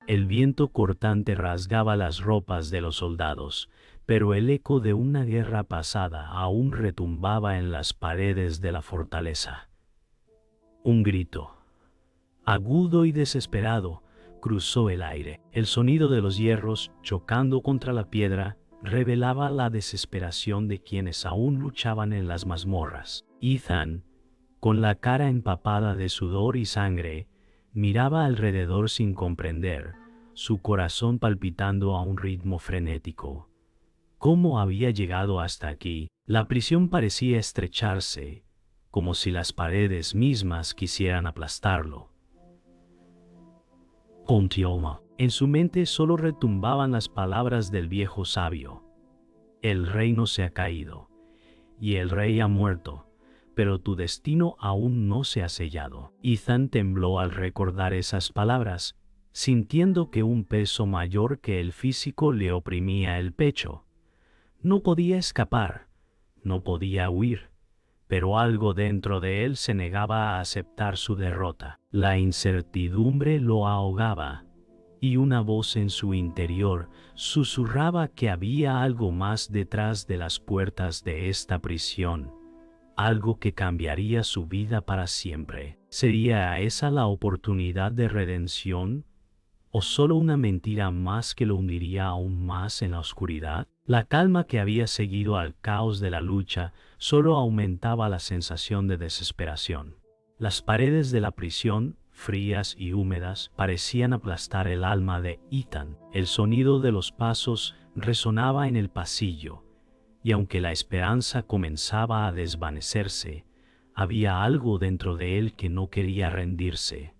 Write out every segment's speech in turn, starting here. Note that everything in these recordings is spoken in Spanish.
El viento cortante rasgaba las ropas de los soldados, pero el eco de una guerra pasada aún retumbaba en las paredes de la fortaleza. Un grito, agudo y desesperado, cruzó el aire. El sonido de los hierros chocando contra la piedra revelaba la desesperación de quienes aún luchaban en las mazmorras. Ethan, con la cara empapada de sudor y sangre, miraba alrededor sin comprender, su corazón palpitando a un ritmo frenético. ¿Cómo había llegado hasta aquí? La prisión parecía estrecharse, como si las paredes mismas quisieran aplastarlo. Pontioma. En su mente solo retumbaban las palabras del viejo sabio. El reino se ha caído, y el rey ha muerto, pero tu destino aún no se ha sellado. Ethan tembló al recordar esas palabras, sintiendo que un peso mayor que el físico le oprimía el pecho. No podía escapar, no podía huir, pero algo dentro de él se negaba a aceptar su derrota. La incertidumbre lo ahogaba, y una voz en su interior susurraba que había algo más detrás de las puertas de esta prisión, algo que cambiaría su vida para siempre. ¿Sería esa la oportunidad de redención? ¿O solo una mentira más que lo hundiría aún más en la oscuridad? La calma que había seguido al caos de la lucha solo aumentaba la sensación de desesperación. Las paredes de la prisión, frías y húmedas, parecían aplastar el alma de Ethan. El sonido de los pasos resonaba en el pasillo, y aunque la esperanza comenzaba a desvanecerse, había algo dentro de él que no quería rendirse.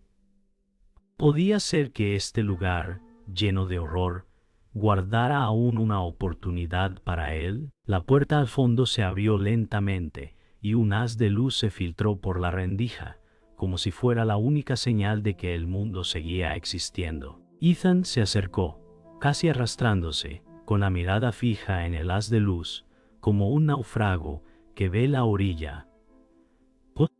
¿Podía ser que este lugar, lleno de horror, guardara aún una oportunidad para él? La puerta al fondo se abrió lentamente, y un haz de luz se filtró por la rendija, como si fuera la única señal de que el mundo seguía existiendo. Ethan se acercó, casi arrastrándose, con la mirada fija en el haz de luz, como un náufrago que ve la orilla.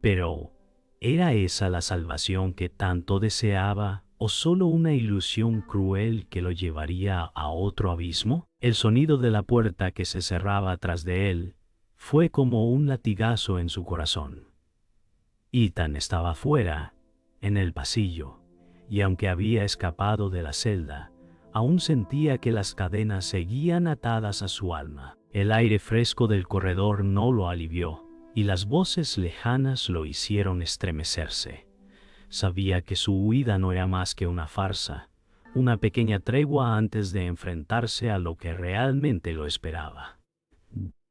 Pero, ¿era esa la salvación que tanto deseaba, o solo una ilusión cruel que lo llevaría a otro abismo? El sonido de la puerta que se cerraba tras de él fue como un latigazo en su corazón. Ethan estaba fuera, en el pasillo, y aunque había escapado de la celda, aún sentía que las cadenas seguían atadas a su alma. El aire fresco del corredor no lo alivió, y las voces lejanas lo hicieron estremecerse. Sabía que su huida no era más que una farsa, una pequeña tregua antes de enfrentarse a lo que realmente lo esperaba.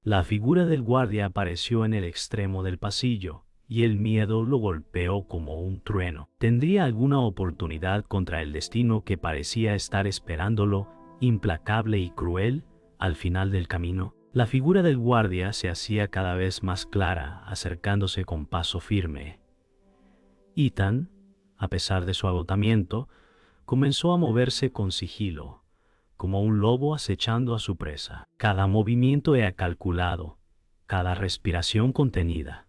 La figura del guardia apareció en el extremo del pasillo, y el miedo lo golpeó como un trueno. ¿Tendría alguna oportunidad contra el destino que parecía estar esperándolo, implacable y cruel, al final del camino? La figura del guardia se hacía cada vez más clara, acercándose con paso firme. Ethan, a pesar de su agotamiento, comenzó a moverse con sigilo, como un lobo acechando a su presa. Cada movimiento era calculado, cada respiración contenida.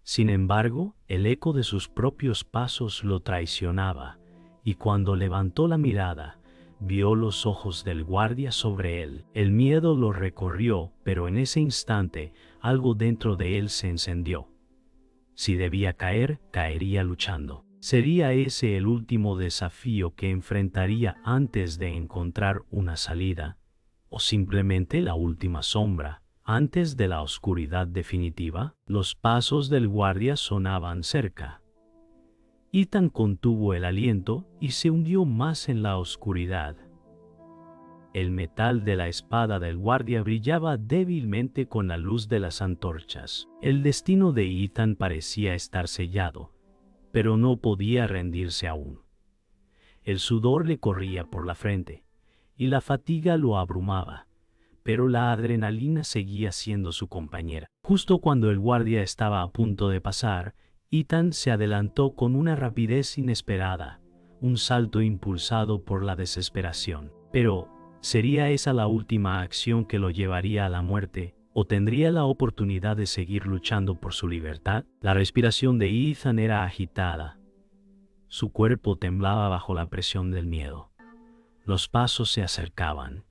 Sin embargo, el eco de sus propios pasos lo traicionaba, y cuando levantó la mirada, vio los ojos del guardia sobre él. El miedo lo recorrió, pero en ese instante algo dentro de él se encendió. Si debía caer, caería luchando. ¿Sería ese el último desafío que enfrentaría antes de encontrar una salida? ¿O simplemente la última sombra, antes de la oscuridad definitiva? Los pasos del guardia sonaban cerca. Ethan contuvo el aliento y se hundió más en la oscuridad. El metal de la espada del guardia brillaba débilmente con la luz de las antorchas. El destino de Ethan parecía estar sellado, pero no podía rendirse aún. El sudor le corría por la frente, y la fatiga lo abrumaba, pero la adrenalina seguía siendo su compañera. Justo cuando el guardia estaba a punto de pasar, Ethan se adelantó con una rapidez inesperada, un salto impulsado por la desesperación. Pero, ¿sería esa la última acción que lo llevaría a la muerte, o tendría la oportunidad de seguir luchando por su libertad? La respiración de Ethan era agitada. Su cuerpo temblaba bajo la presión del miedo. Los pasos se acercaban,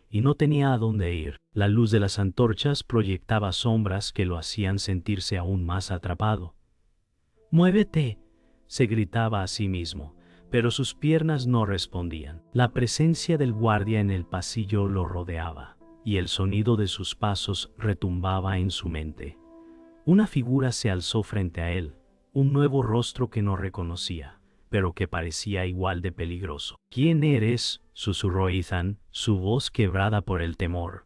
y no tenía a dónde ir. La luz de las antorchas proyectaba sombras que lo hacían sentirse aún más atrapado. «¡Muévete!», se gritaba a sí mismo, pero sus piernas no respondían. La presencia del guardia en el pasillo lo rodeaba, y el sonido de sus pasos retumbaba en su mente. Una figura se alzó frente a él, un nuevo rostro que no reconocía, pero que parecía igual de peligroso. «¿Quién eres?», susurró Ethan, su voz quebrada por el temor.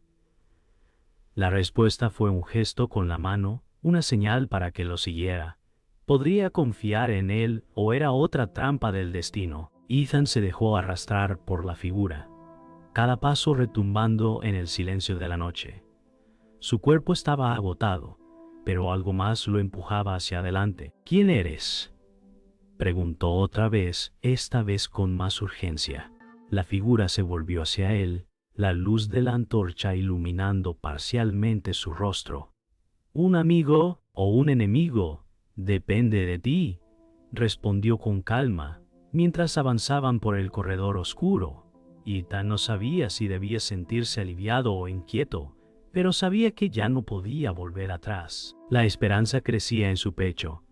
La respuesta fue un gesto con la mano, una señal para que lo siguiera. ¿Podría confiar en él o era otra trampa del destino? Ethan se dejó arrastrar por la figura, cada paso retumbando en el silencio de la noche. Su cuerpo estaba agotado, pero algo más lo empujaba hacia adelante. «¿Quién eres?», preguntó otra vez, esta vez con más urgencia. La figura se volvió hacia él, la luz de la antorcha iluminando parcialmente su rostro. «¿Un amigo o un enemigo? Depende de ti», respondió con calma, mientras avanzaban por el corredor oscuro. Ethan no sabía si debía sentirse aliviado o inquieto, pero sabía que ya no podía volver atrás. La esperanza crecía en su pecho,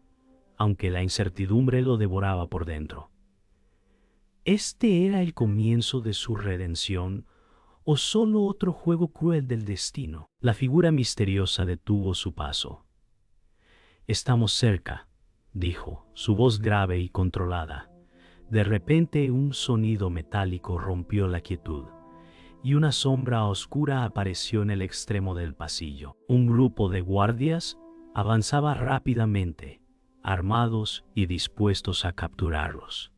aunque la incertidumbre lo devoraba por dentro. ¿Este era el comienzo de su redención o solo otro juego cruel del destino? La figura misteriosa detuvo su paso. «Estamos cerca», dijo, su voz grave y controlada. De repente un sonido metálico rompió la quietud, y una sombra oscura apareció en el extremo del pasillo. Un grupo de guardias avanzaba rápidamente, armados y dispuestos a capturarlos.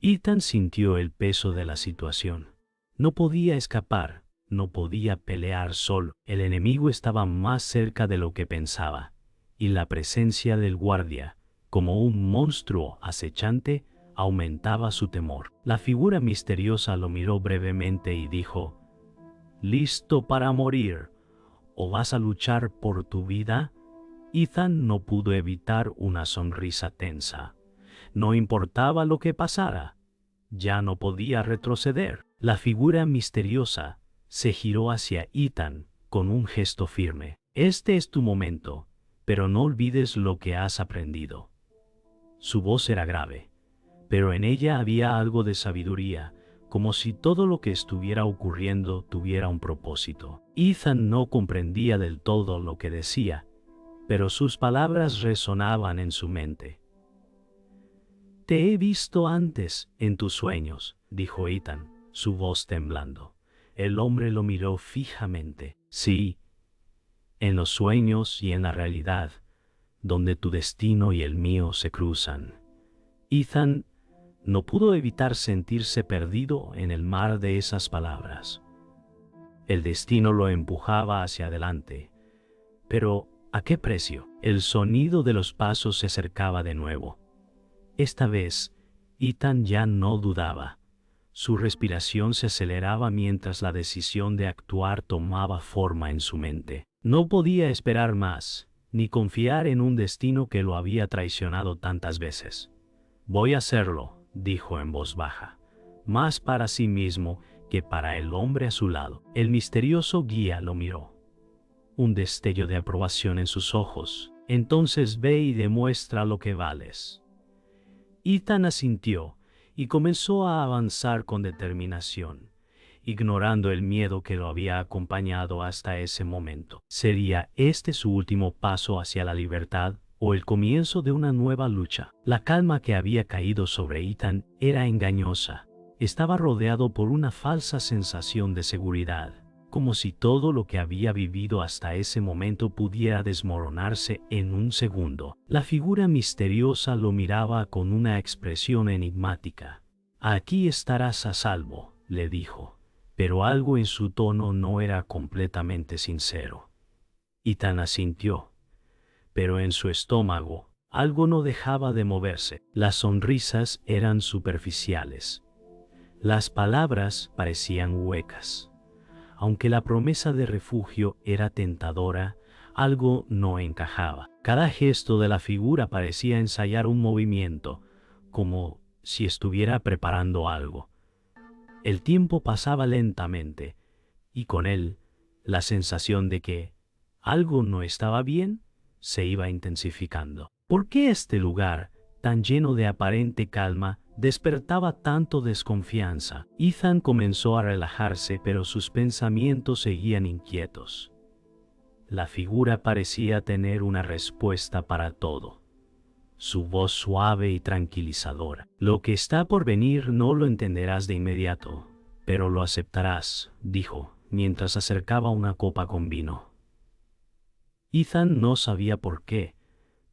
Ethan sintió el peso de la situación. No podía escapar, no podía pelear solo. El enemigo estaba más cerca de lo que pensaba, y la presencia del guardia, como un monstruo acechante, aumentaba su temor. La figura misteriosa lo miró brevemente y dijo: «¿Listo para morir? ¿O vas a luchar por tu vida?». Ethan no pudo evitar una sonrisa tensa. No importaba lo que pasara, ya no podía retroceder. La figura misteriosa se giró hacia Ethan con un gesto firme. «Este es tu momento, pero no olvides lo que has aprendido». Su voz era grave, pero en ella había algo de sabiduría, como si todo lo que estuviera ocurriendo tuviera un propósito. Ethan no comprendía del todo lo que decía, pero sus palabras resonaban en su mente. «Te he visto antes en tus sueños», dijo Ethan, su voz temblando. El hombre lo miró fijamente. «Sí, en los sueños y en la realidad, donde tu destino y el mío se cruzan». Ethan no pudo evitar sentirse perdido en el mar de esas palabras. El destino lo empujaba hacia adelante, pero ¿a qué precio? El sonido de los pasos se acercaba de nuevo. Esta vez, Ethan ya no dudaba. Su respiración se aceleraba mientras la decisión de actuar tomaba forma en su mente. No podía esperar más, ni confiar en un destino que lo había traicionado tantas veces. «Voy a hacerlo», dijo en voz baja, más para sí mismo que para el hombre a su lado. El misterioso guía lo miró, un destello de aprobación en sus ojos. «Entonces ve y demuestra lo que vales». Ethan asintió y comenzó a avanzar con determinación, ignorando el miedo que lo había acompañado hasta ese momento. ¿Sería este su último paso hacia la libertad o el comienzo de una nueva lucha? La calma que había caído sobre Ethan era engañosa. Estaba rodeado por una falsa sensación de seguridad, como si todo lo que había vivido hasta ese momento pudiera desmoronarse en un segundo. La figura misteriosa lo miraba con una expresión enigmática. «Aquí estarás a salvo», le dijo, pero algo en su tono no era completamente sincero. Ethan asintió, pero en su estómago algo no dejaba de moverse. Las sonrisas eran superficiales. Las palabras parecían huecas. Aunque la promesa de refugio era tentadora, algo no encajaba. Cada gesto de la figura parecía ensayar un movimiento, como si estuviera preparando algo. El tiempo pasaba lentamente, y con él la sensación de que algo no estaba bien se iba intensificando. ¿Por qué este lugar, tan lleno de aparente calma, despertaba tanto desconfianza? Ethan comenzó a relajarse, pero sus pensamientos seguían inquietos. La figura parecía tener una respuesta para todo. Su voz suave y tranquilizadora. Lo que está por venir no lo entenderás de inmediato, pero lo aceptarás, dijo, mientras acercaba una copa con vino. Ethan no sabía por qué,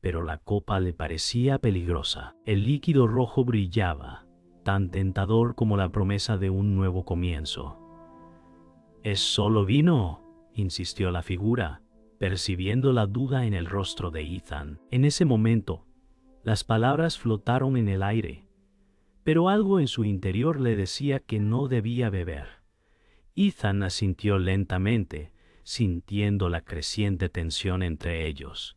pero la copa le parecía peligrosa. El líquido rojo brillaba, tan tentador como la promesa de un nuevo comienzo. ¿Es solo vino?, insistió la figura, percibiendo la duda en el rostro de Ethan. En ese momento, las palabras flotaron en el aire, pero algo en su interior le decía que no debía beber. Ethan asintió lentamente, sintiendo la creciente tensión entre ellos.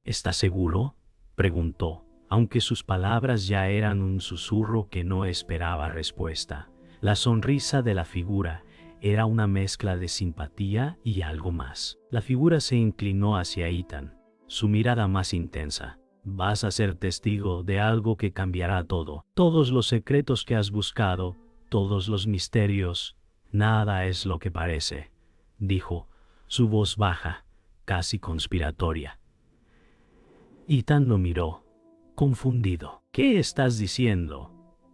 ¿Estás seguro?, preguntó, aunque sus palabras ya eran un susurro que no esperaba respuesta. La sonrisa de la figura era una mezcla de simpatía y algo más. La figura se inclinó hacia Ethan, su mirada más intensa. Vas a ser testigo de algo que cambiará todo. Todos los secretos que has buscado, todos los misterios, nada es lo que parece, dijo, su voz baja, casi conspiratoria. Ethan lo miró, confundido. ¿Qué estás diciendo?,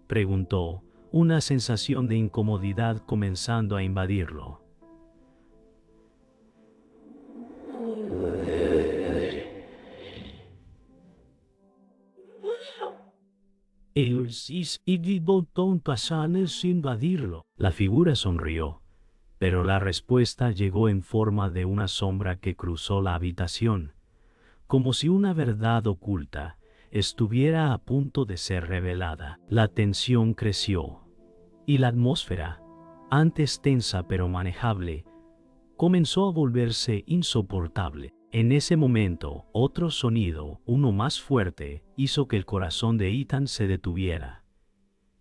preguntó, una sensación de incomodidad comenzando a invadirlo. Invadirlo. La figura sonrió, pero la respuesta llegó en forma de una sombra que cruzó la habitación, como si una verdad oculta estuviera a punto de ser revelada. La tensión creció, y la atmósfera, antes tensa pero manejable, comenzó a volverse insoportable. En ese momento, otro sonido, uno más fuerte, hizo que el corazón de Ethan se detuviera.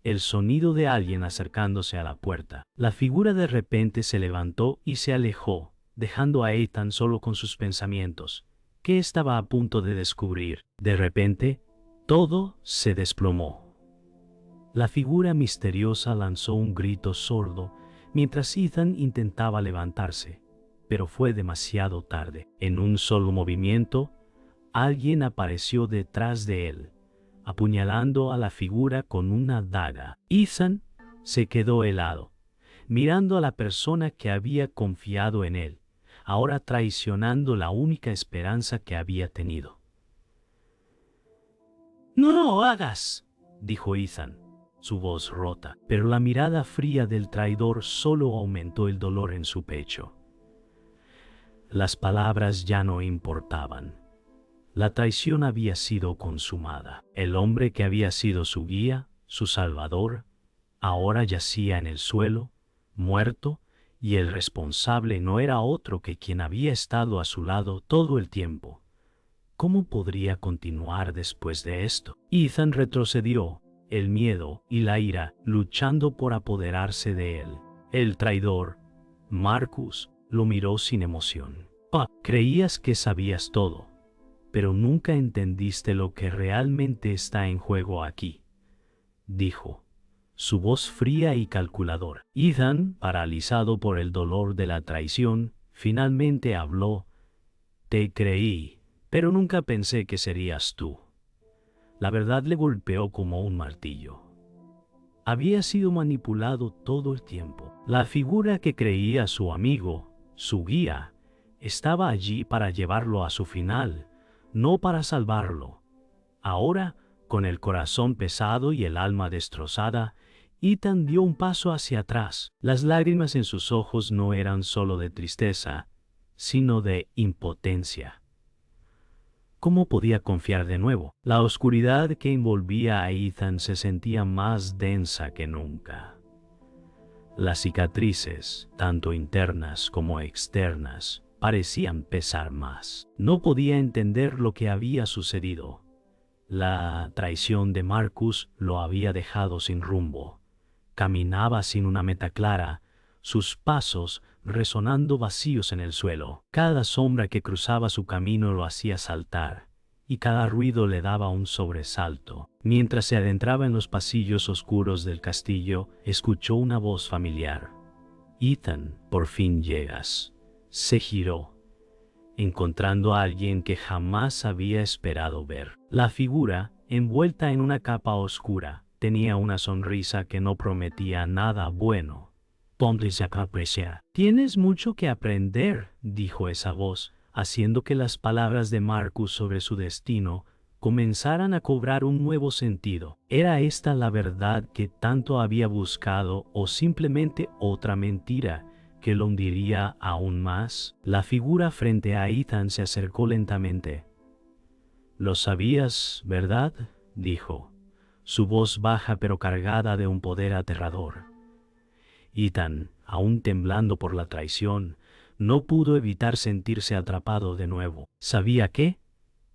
El sonido de alguien acercándose a la puerta. La figura de repente se levantó y se alejó, dejando a Ethan solo con sus pensamientos. ¿Qué estaba a punto de descubrir? De repente, todo se desplomó. La figura misteriosa lanzó un grito sordo mientras Ethan intentaba levantarse, pero fue demasiado tarde. En un solo movimiento, alguien apareció detrás de él, apuñalando a la figura con una daga. Ethan se quedó helado, mirando a la persona que había confiado en él, ahora traicionando la única esperanza que había tenido. «¡No lo hagas!», dijo Ethan, su voz rota, pero la mirada fría del traidor solo aumentó el dolor en su pecho. Las palabras ya no importaban. La traición había sido consumada. El hombre que había sido su guía, su salvador, ahora yacía en el suelo, muerto, y el responsable no era otro que quien había estado a su lado todo el tiempo. ¿Cómo podría continuar después de esto? Ethan retrocedió, el miedo y la ira luchando por apoderarse de él. El traidor, Marcus, lo miró sin emoción. Creías que sabías todo, pero nunca entendiste lo que realmente está en juego aquí, dijo, su voz fría y calculadora. Ethan, paralizado por el dolor de la traición, finalmente habló. Te creí, pero nunca pensé que serías tú. La verdad le golpeó como un martillo. Había sido manipulado todo el tiempo. La figura que creía su amigo, su guía, estaba allí para llevarlo a su final, no para salvarlo. Ahora, con el corazón pesado y el alma destrozada, Ethan dio un paso hacia atrás. Las lágrimas en sus ojos no eran solo de tristeza, sino de impotencia. ¿Cómo podía confiar de nuevo? La oscuridad que envolvía a Ethan se sentía más densa que nunca. Las cicatrices, tanto internas como externas, parecían pesar más. No podía entender lo que había sucedido. La traición de Marcus lo había dejado sin rumbo, Caminaba sin una meta clara, sus pasos resonando vacíos en el suelo. Cada sombra que cruzaba su camino lo hacía saltar, y cada ruido le daba un sobresalto. Mientras se adentraba en los pasillos oscuros del castillo, escuchó una voz familiar. «Ethan, por fin llegas». Se giró, encontrando a alguien que jamás había esperado ver. La figura, envuelta en una capa oscura, tenía una sonrisa que no prometía nada bueno. «Tienes mucho que aprender», dijo esa voz, haciendo que las palabras de Marcus sobre su destino comenzaran a cobrar un nuevo sentido. ¿Era esta la verdad que tanto había buscado o simplemente otra mentira que lo hundiría aún más? La figura frente a Ethan se acercó lentamente. «Lo sabías, ¿verdad?», dijo, su voz baja pero cargada de un poder aterrador. Ethan, aún temblando por la traición, no pudo evitar sentirse atrapado de nuevo. «¿Sabía qué?»,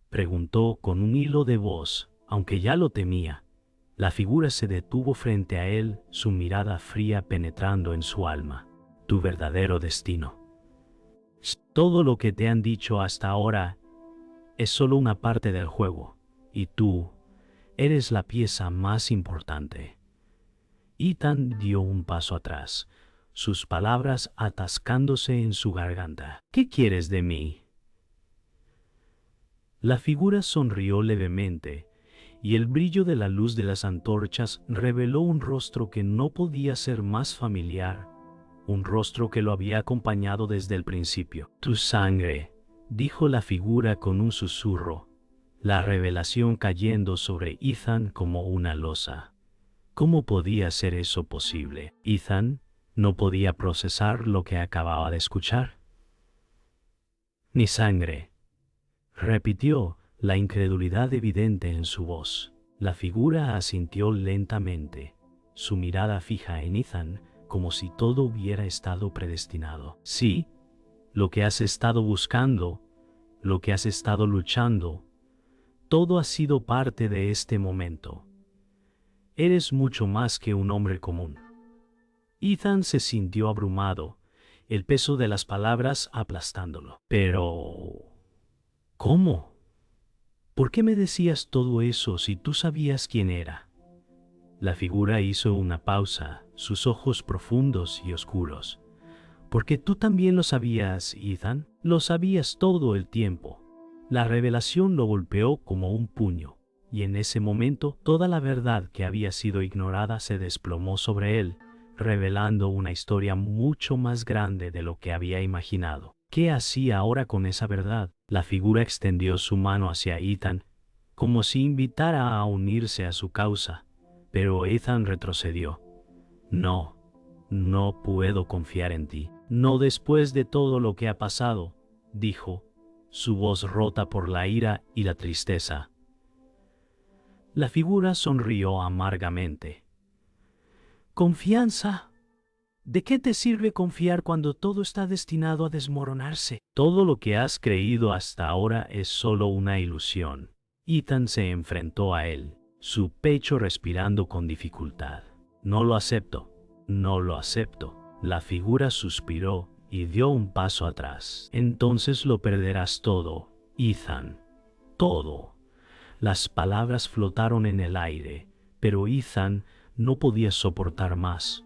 preguntó con un hilo de voz, aunque ya lo temía. La figura se detuvo frente a él, su mirada fría penetrando en su alma. «Tu verdadero destino. Todo lo que te han dicho hasta ahora es solo una parte del juego, y tú eres la pieza más importante». Ethan dio un paso atrás, sus palabras atascándose en su garganta. «¿Qué quieres de mí?». La figura sonrió levemente, y el brillo de la luz de las antorchas reveló un rostro que no podía ser más familiar, un rostro que lo había acompañado desde el principio. «Tu sangre», dijo la figura con un susurro, la revelación cayendo sobre Ethan como una losa. ¿Cómo podía ser eso posible? Ethan no podía procesar lo que acababa de escuchar. «Mi sangre», repitió, la incredulidad evidente en su voz. La figura asintió lentamente, su mirada fija en Ethan, como si todo hubiera estado predestinado. «Sí, lo que has estado buscando, lo que has estado luchando, todo ha sido parte de este momento. Eres mucho más que un hombre común». Ethan se sintió abrumado, el peso de las palabras aplastándolo. «Pero... ¿cómo? ¿Por qué me decías todo eso si tú sabías quién era?». La figura hizo una pausa, sus ojos profundos y oscuros. «Porque tú también lo sabías, Ethan. Lo sabías todo el tiempo». La revelación lo golpeó como un puño, y en ese momento toda la verdad que había sido ignorada se desplomó sobre él, revelando una historia mucho más grande de lo que había imaginado. ¿Qué hacía ahora con esa verdad? La figura extendió su mano hacia Ethan, como si invitara a unirse a su causa, pero Ethan retrocedió. «No, no puedo confiar en ti. No después de todo lo que ha pasado», dijo, su voz rota por la ira y la tristeza. La figura sonrió amargamente. «¿Confianza? ¿De qué te sirve confiar cuando todo está destinado a desmoronarse? Todo lo que has creído hasta ahora es solo una ilusión». Ethan se enfrentó a él, su pecho respirando con dificultad. «No lo acepto, no lo acepto». La figura suspiró y dio un paso atrás. «Entonces lo perderás todo, Ethan. Todo». Las palabras flotaron en el aire, pero Ethan no podía soportar más.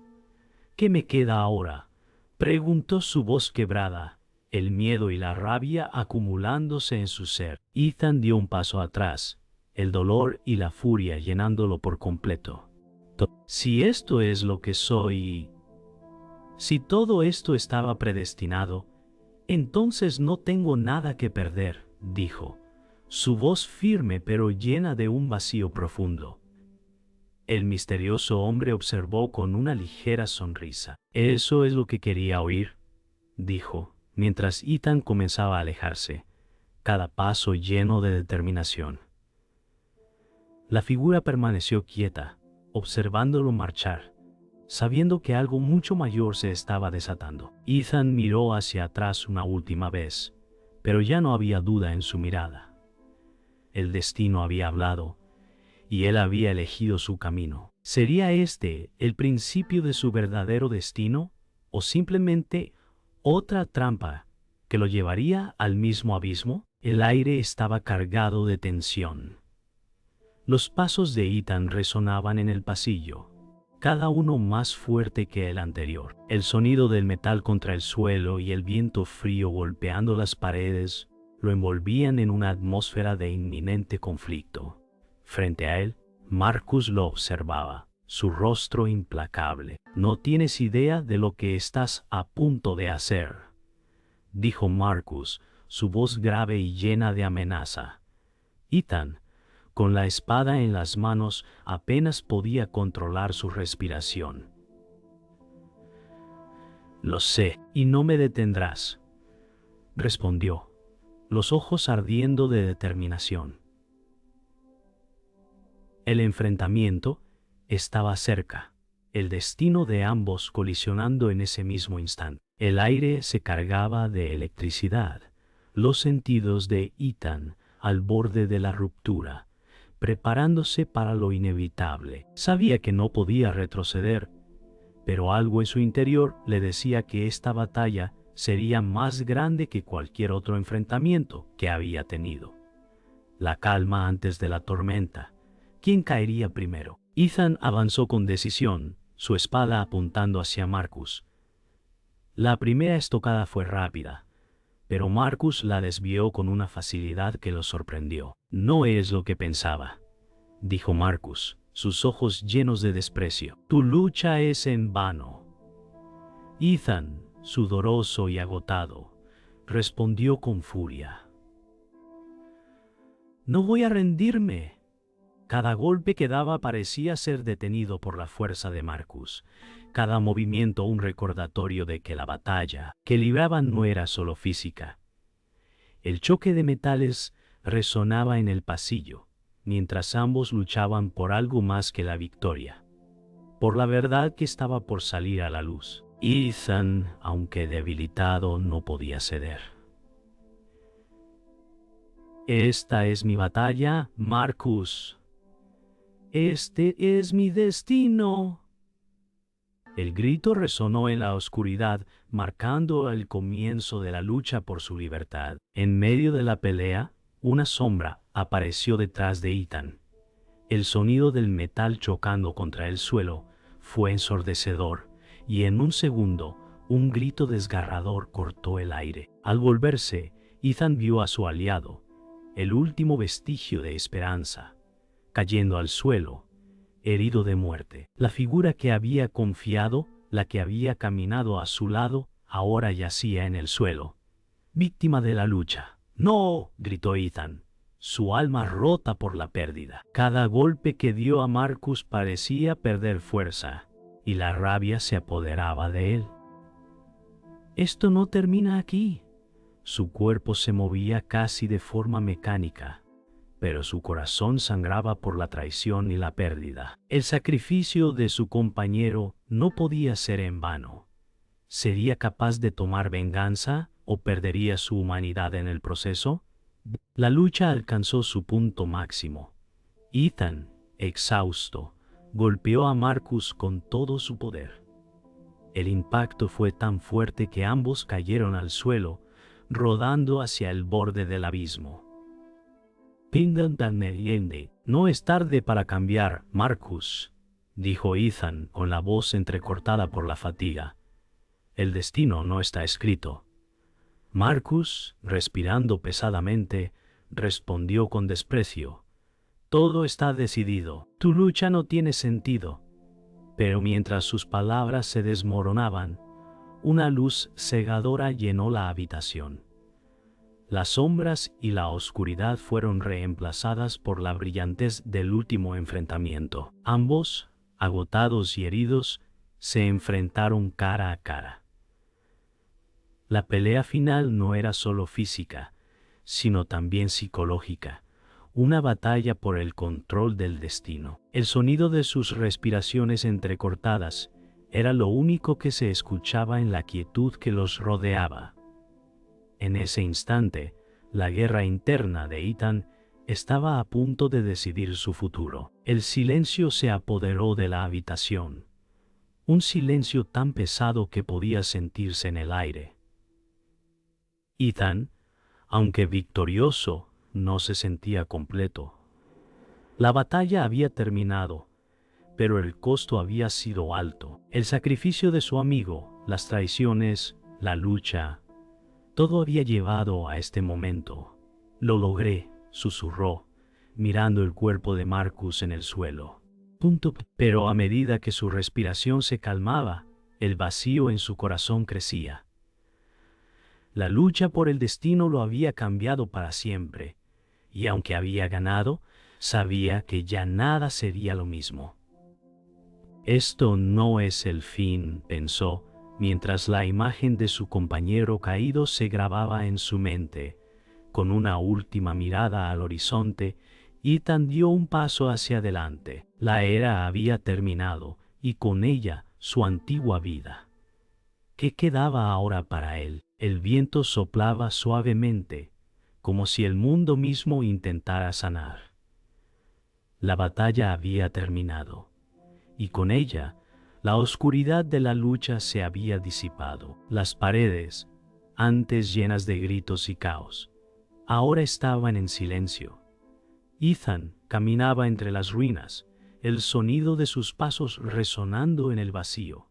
«¿Qué me queda ahora?», preguntó su voz quebrada, el miedo y la rabia acumulándose en su ser. Ethan dio un paso atrás, el dolor y la furia llenándolo por completo. «Si esto es lo que soy, si todo esto estaba predestinado, entonces no tengo nada que perder», dijo, su voz firme pero llena de un vacío profundo. El misterioso hombre observó con una ligera sonrisa. «¿Eso es lo que quería oír?», dijo, mientras Ethan comenzaba a alejarse, cada paso lleno de determinación. La figura permaneció quieta, observándolo marchar, sabiendo que algo mucho mayor se estaba desatando. Ethan miró hacia atrás una última vez, pero ya no había duda en su mirada. El destino había hablado, y él había elegido su camino. ¿Sería este el principio de su verdadero destino o simplemente otra trampa que lo llevaría al mismo abismo? El aire estaba cargado de tensión. Los pasos de Ethan resonaban en el pasillo, cada uno más fuerte que el anterior. El sonido del metal contra el suelo y el viento frío golpeando las paredes lo envolvían en una atmósfera de inminente conflicto. Frente a él, Marcus lo observaba, su rostro implacable. «No tienes idea de lo que estás a punto de hacer», dijo Marcus, su voz grave y llena de amenaza. Ethan, con la espada en las manos, apenas podía controlar su respiración. «Lo sé, y no me detendrás», respondió, los ojos ardiendo de determinación. El enfrentamiento estaba cerca, el destino de ambos colisionando en ese mismo instante. El aire se cargaba de electricidad, los sentidos de Ethan al borde de la ruptura, preparándose para lo inevitable. Sabía que no podía retroceder, pero algo en su interior le decía que esta batalla sería más grande que cualquier otro enfrentamiento que había tenido. La calma antes de la tormenta. ¿Quién caería primero? Ethan avanzó con decisión, su espada apuntando hacia Marcus. La primera estocada fue rápida, pero Marcus la desvió con una facilidad que lo sorprendió. «No es lo que pensaba», dijo Marcus, sus ojos llenos de desprecio. «Tu lucha es en vano». Ethan, sudoroso y agotado, respondió con furia. «No voy a rendirme». Cada golpe que daba parecía ser detenido por la fuerza de Marcus. Cada movimiento un recordatorio de que la batalla que libraban no era solo física. El choque de metales resonaba en el pasillo, mientras ambos luchaban por algo más que la victoria, por la verdad que estaba por salir a la luz. Ethan, aunque debilitado, no podía ceder. «Esta es mi batalla, Marcus. Este es mi destino». El grito resonó en la oscuridad, marcando el comienzo de la lucha por su libertad. En medio de la pelea, una sombra apareció detrás de Ethan. El sonido del metal chocando contra el suelo fue ensordecedor, y en un segundo, un grito desgarrador cortó el aire. Al volverse, Ethan vio a su aliado, el último vestigio de esperanza, cayendo al suelo, herido de muerte. La figura que había confiado, la que había caminado a su lado, ahora yacía en el suelo, víctima de la lucha. «¡No!», gritó Ethan, su alma rota por la pérdida. Cada golpe que dio a Marcus parecía perder fuerza, y la rabia se apoderaba de él. «Esto no termina aquí». Su cuerpo se movía casi de forma mecánica, pero su corazón sangraba por la traición y la pérdida. El sacrificio de su compañero no podía ser en vano. ¿Sería capaz de tomar venganza o perdería su humanidad en el proceso? La lucha alcanzó su punto máximo. Ethan, exhausto, golpeó a Marcus con todo su poder. El impacto fue tan fuerte que ambos cayeron al suelo, rodando hacia el borde del abismo. «No es tarde para cambiar, Marcus», dijo Ethan con la voz entrecortada por la fatiga. «El destino no está escrito». Marcus, respirando pesadamente, respondió con desprecio: «Todo está decidido. Tu lucha no tiene sentido». Pero mientras sus palabras se desmoronaban, una luz cegadora llenó la habitación. Las sombras y la oscuridad fueron reemplazadas por la brillantez del último enfrentamiento. Ambos, agotados y heridos, se enfrentaron cara a cara. La pelea final no era solo física, sino también psicológica, una batalla por el control del destino. El sonido de sus respiraciones entrecortadas era lo único que se escuchaba en la quietud que los rodeaba. En ese instante, la guerra interna de Ethan Estaba a punto de decidir su futuro. El silencio se apoderó de la habitación. Un silencio tan pesado que podía sentirse en el aire. Ethan, aunque victorioso, no se sentía completo. La batalla había terminado, pero el costo había sido alto. El sacrificio de su amigo, las traiciones, la lucha, todo había llevado a este momento. Lo logré, susurró, mirando el cuerpo de Marcus en el suelo. Pero a medida que su respiración se calmaba, el vacío en su corazón crecía. La lucha por el destino lo había cambiado para siempre, y aunque había ganado, sabía que ya nada sería lo mismo. Esto no es el fin, pensó, mientras la imagen de su compañero caído se grababa en su mente. Con una última mirada al horizonte, Ethan dio un paso hacia adelante. La era había terminado, y con ella su antigua vida. ¿Qué quedaba ahora para él? El viento soplaba suavemente, como si el mundo mismo intentara sanar. La batalla había terminado, y con ella, la oscuridad de la lucha se había disipado. Las paredes, antes llenas de gritos y caos, ahora estaban en silencio. Ethan caminaba entre las ruinas, el sonido de sus pasos resonando en el vacío.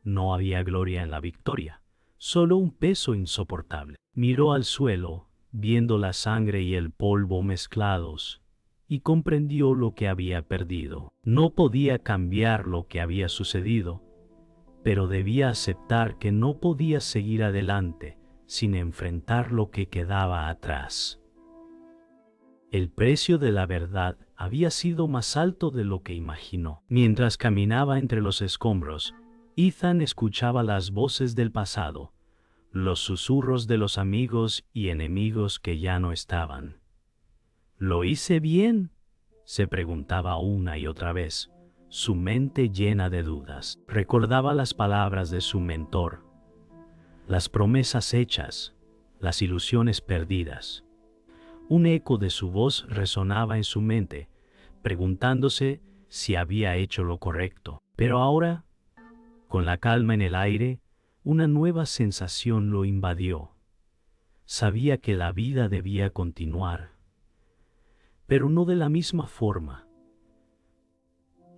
No había gloria en la victoria, solo un peso insoportable. Miró al suelo, viendo la sangre y el polvo mezclados, y comprendió lo que había perdido. No podía cambiar lo que había sucedido, pero debía aceptar que no podía seguir adelante sin enfrentar lo que quedaba atrás. El precio de la verdad había sido más alto de lo que imaginó. Mientras caminaba entre los escombros, Ethan escuchaba las voces del pasado, los susurros de los amigos y enemigos que ya no estaban. ¿Lo hice bien?, se preguntaba una y otra vez, su mente llena de dudas. Recordaba las palabras de su mentor, las promesas hechas, las ilusiones perdidas. Un eco de su voz resonaba en su mente, preguntándose si había hecho lo correcto. Pero ahora, con la calma en el aire, una nueva sensación lo invadió. Sabía que la vida debía continuar, pero no de la misma forma.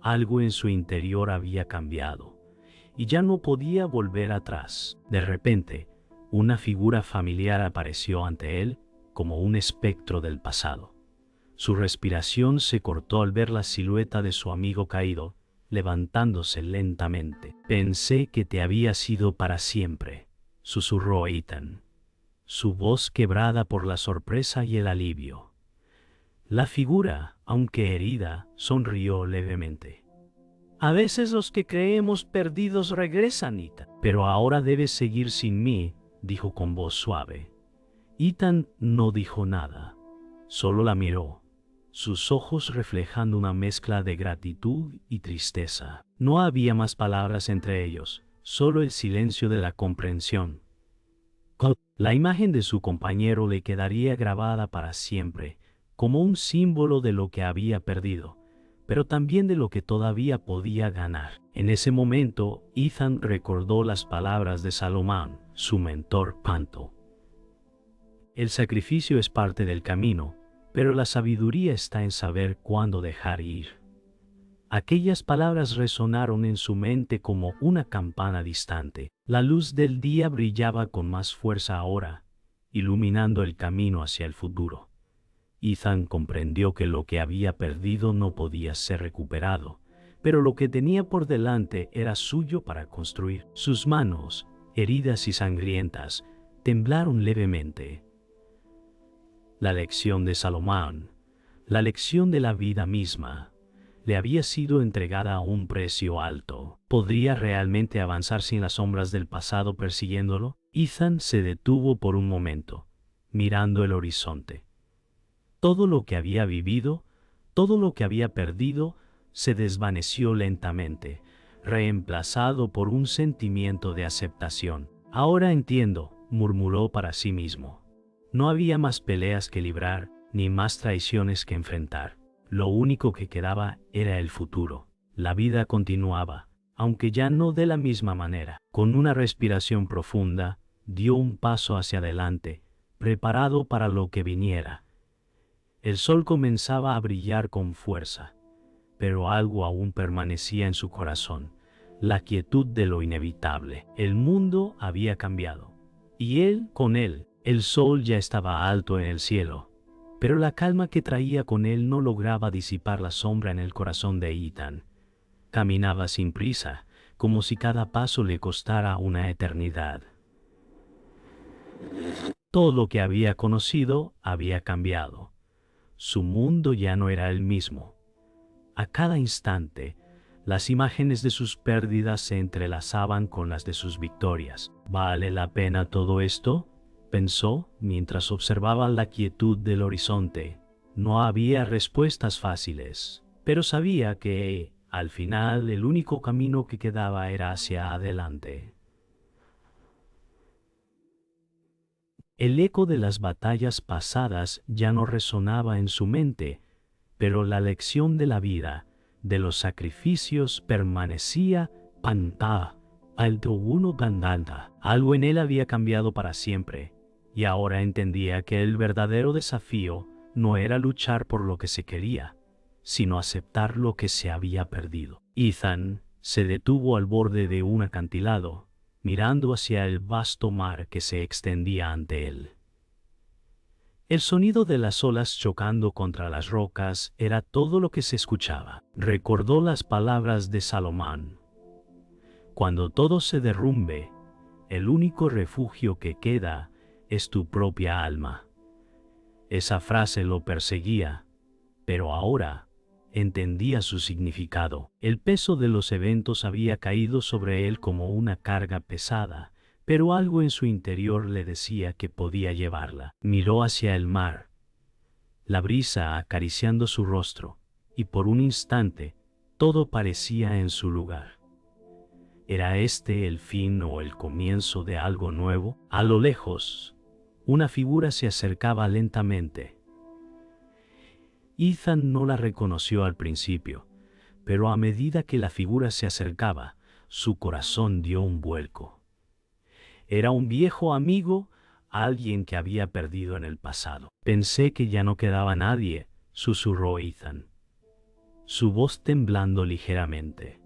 Algo en su interior había cambiado, y ya no podía volver atrás. De repente, una figura familiar apareció ante él como un espectro del pasado. Su respiración se cortó al ver la silueta de su amigo caído, levantándose lentamente. «Pensé que te habías ido para siempre», susurró Ethan, su voz quebrada por la sorpresa y el alivio. La figura, aunque herida, sonrió levemente. «A veces los que creemos perdidos regresan, Ethan. Pero ahora debes seguir sin mí», dijo con voz suave. Ethan no dijo nada, solo la miró, sus ojos reflejando una mezcla de gratitud y tristeza. No había más palabras entre ellos, solo el silencio de la comprensión. La imagen de su compañero le quedaría grabada para siempre, como un símbolo de lo que había perdido, pero también de lo que todavía podía ganar. En ese momento, Ethan recordó las palabras de Salomón, su mentor Panto. El sacrificio es parte del camino, pero la sabiduría está en saber cuándo dejar ir. Aquellas palabras resonaron en su mente como una campana distante. La luz del día brillaba con más fuerza ahora, iluminando el camino hacia el futuro. Ethan comprendió que lo que había perdido no podía ser recuperado, pero lo que tenía por delante era suyo para construir. Sus manos, heridas y sangrientas, temblaron levemente. La lección de Salomón, la lección de la vida misma, le había sido entregada a un precio alto. ¿Podría realmente avanzar sin las sombras del pasado persiguiéndolo? Ethan se detuvo por un momento, mirando el horizonte. Todo lo que había vivido, todo lo que había perdido, se desvaneció lentamente, reemplazado por un sentimiento de aceptación. «Ahora entiendo», murmuró para sí mismo. No había más peleas que librar, ni más traiciones que enfrentar. Lo único que quedaba era el futuro. La vida continuaba, aunque ya no de la misma manera. Con una respiración profunda, dio un paso hacia adelante, preparado para lo que viniera. El sol comenzaba a brillar con fuerza, pero algo aún permanecía en su corazón, la quietud de lo inevitable. El mundo había cambiado, y él con él. El sol ya estaba alto en el cielo, pero la calma que traía con él no lograba disipar la sombra en el corazón de Ethan. Caminaba sin prisa, como si cada paso le costara una eternidad. Todo lo que había conocido había cambiado. Su mundo ya no era el mismo. A cada instante, las imágenes de sus pérdidas se entrelazaban con las de sus victorias. ¿Vale la pena todo esto?, pensó mientras observaba la quietud del horizonte. No había respuestas fáciles, pero sabía que, al final, el único camino que quedaba era hacia adelante. El eco de las batallas pasadas ya no resonaba en su mente, pero la lección de la vida, de los sacrificios, permanecía pantá, alto uno gandanta. Algo en él había cambiado para siempre, y ahora entendía que el verdadero desafío no era luchar por lo que se quería, sino aceptar lo que se había perdido. Ethan se detuvo al borde de un acantilado, mirando hacia el vasto mar que se extendía ante él. El sonido de las olas chocando contra las rocas era todo lo que se escuchaba. Recordó las palabras de Salomón: cuando todo se derrumbe, el único refugio que queda es tu propia alma. Esa frase lo perseguía, pero ahora entendía su significado. El peso de los eventos había caído sobre él como una carga pesada, pero algo en su interior le decía que podía llevarla. Miró hacia el mar, la brisa acariciando su rostro, y por un instante todo parecía en su lugar. ¿Era este el fin o el comienzo de algo nuevo? A lo lejos, una figura se acercaba lentamente. Ethan no la reconoció al principio, pero a medida que la figura se acercaba, su corazón dio un vuelco. Era un viejo amigo, alguien que había perdido en el pasado. Pensé que ya no quedaba nadie, susurró Ethan, su voz temblando ligeramente.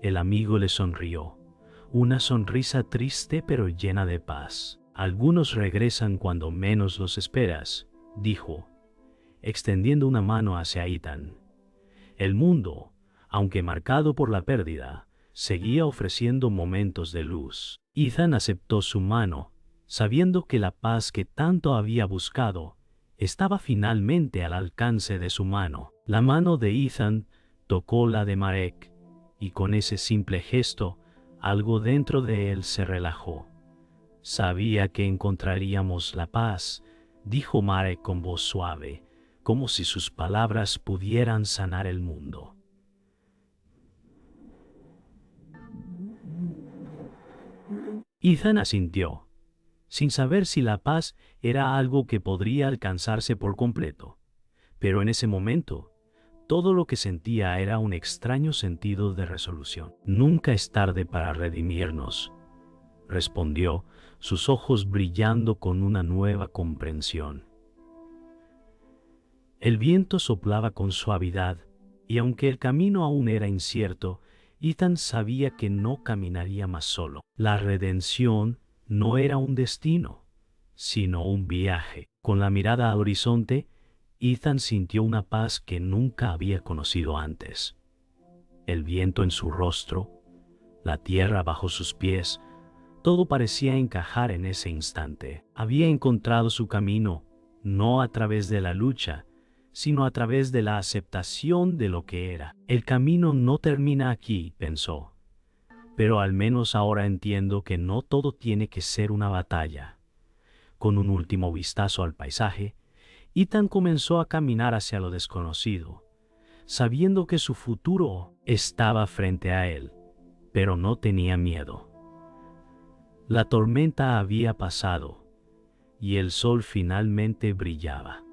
El amigo le sonrió, una sonrisa triste pero llena de paz. Algunos regresan cuando menos los esperas, dijo, extendiendo una mano hacia Ethan. El mundo, aunque marcado por la pérdida, seguía ofreciendo momentos de luz. Ethan aceptó su mano, sabiendo que la paz que tanto había buscado estaba finalmente al alcance de su mano. La mano de Ethan tocó la de Marek, y con ese simple gesto, algo dentro de él se relajó. Sabía que encontraríamos la paz, dijo Marek con voz suave, como si sus palabras pudieran sanar el mundo. Ethan asintió, sin saber si la paz era algo que podría alcanzarse por completo. Pero en ese momento, todo lo que sentía era un extraño sentido de resolución. Nunca es tarde para redimirnos, respondió, sus ojos brillando con una nueva comprensión. El viento soplaba con suavidad, y aunque el camino aún era incierto, Ethan sabía que no caminaría más solo. La redención no era un destino, sino un viaje. Con la mirada al horizonte, Ethan sintió una paz que nunca había conocido antes. El viento en su rostro, la tierra bajo sus pies, todo parecía encajar en ese instante. Había encontrado su camino, no a través de la lucha, sino a través de la aceptación de lo que era. El camino no termina aquí, pensó, pero al menos ahora entiendo que no todo tiene que ser una batalla. Con un último vistazo al paisaje, Ethan comenzó a caminar hacia lo desconocido, sabiendo que su futuro estaba frente a él, pero no tenía miedo. La tormenta había pasado, y el sol finalmente brillaba.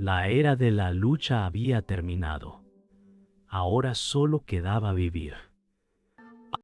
La era de la lucha había terminado. Ahora solo quedaba vivir.